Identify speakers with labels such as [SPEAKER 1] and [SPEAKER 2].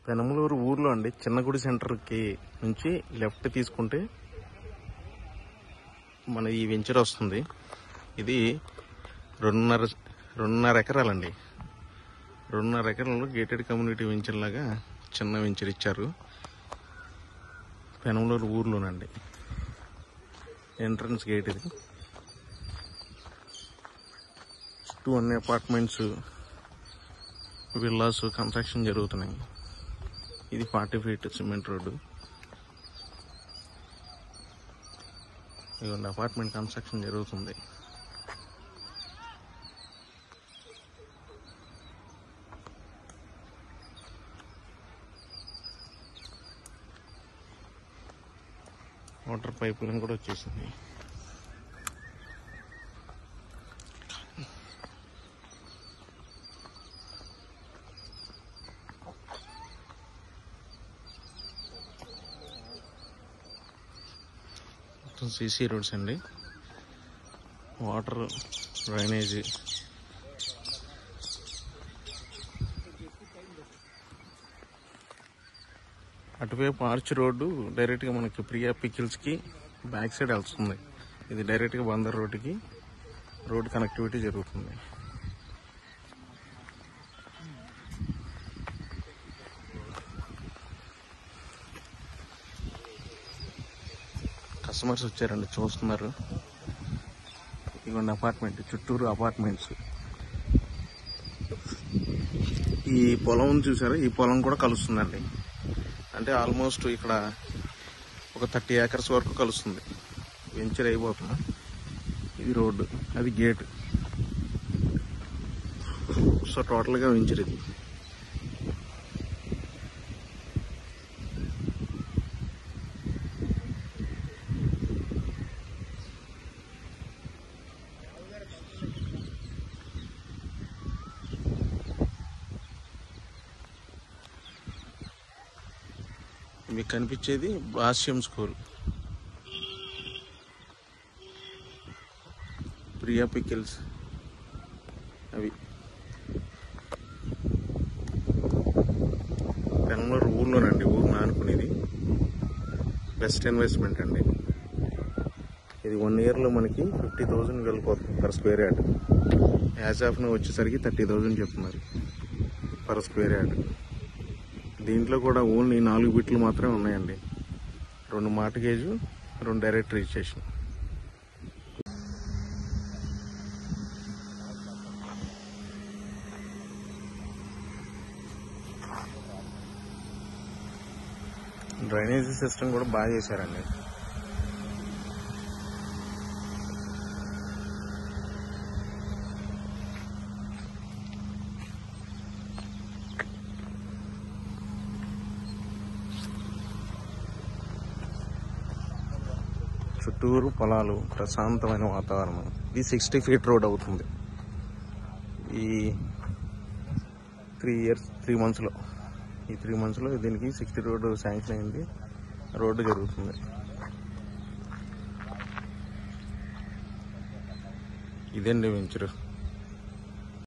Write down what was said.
[SPEAKER 1] పెనమలూరు ఊర్లో అండి, చిన్నగుడి సెంటర్కి నుంచి లెఫ్ట్ తీసుకుంటే మన ఈ వెంచర్ వస్తుంది. ఇది 2.5 ఎకరాలండి. 2.5 ఎకరాల్లో గేటెడ్ కమ్యూనిటీ వెంచర్ లాగా చిన్న వెంచర్ ఇచ్చారు. పెనమలూరు ఊర్లోనండి. ఎంట్రన్స్ గేట్ ఇది. చుట్టూ అన్ని అపార్ట్మెంట్స్, విల్లాస్ కన్స్ట్రక్షన్ జరుగుతున్నాయి. ఇది 40 ఫీట్ సిమెంట్ రోడ్డు. ఇదిగోండి, అపార్ట్మెంట్ కన్స్ట్రక్షన్ జరుగుతుంది. వాటర్ పైప్ లైన్ కూడా వచ్చేసింది. సీసీ రోడ్స్ అండి, వాటర్ డ్రైనేజ్. అటువైపు ఆర్చ్ రోడ్డు డైరెక్ట్గా మనకి ప్రియా పికిల్స్కి బ్యాక్ సైడ్ వెళ్తుంది. ఇది డైరెక్ట్గా బందర్ రోడ్డుకి రోడ్ కనెక్టివిటీ జరుగుతుంది. కస్టమర్స్ వచ్చారండి, చూస్తున్నారు. ఇవన్నీ అపార్ట్మెంట్, చుట్టూరు అపార్ట్మెంట్స్. ఈ పొలం చూసారా, ఈ పొలం కూడా కలుస్తుందండి. అంటే ఆల్మోస్ట్ ఇక్కడ ఒక 30 ఏకర్స్ వరకు కలుస్తుంది. వెంచర్ అయిపోతుంది. ఇది రోడ్డు, అది గేట్. సో టోటల్గా వెంచర్ ఇది. మీకు కనిపించేది భాష్యం స్కూల్, ప్రియా పికిల్స్ అవి. పెనమలూరు ఊర్లోనండి, ఊరు ఆనుకునేది. బెస్ట్ ఇన్వెస్ట్మెంట్ అండి. ఇది 1 ఇయర్లో మనకి 50,000 వెళ్ళిపోతుంది per square yard. As of వచ్చేసరికి 30,000 చెప్తున్నారు పర్ స్క్వేర్ యార్డ్. దీంట్లో కూడా ఓన్లీ 4 బిట్లు మాత్రమే ఉన్నాయండి. 2 mortgage, 2 direct registration. Drainage system కూడా బాగా చేశారండి. చుట్టూరు పొలాలు, ప్రశాంతమైన వాతావరణం. ఇది 60 ఫీట్ రోడ్ అవుతుంది. ఈ 3 మంత్స్లో, ఈ 3 మంత్స్లో దీనికి 60 రోడ్డు శాంక్షన్ అయింది. రోడ్డు జరుగుతుంది. ఇదండి వెంచరు.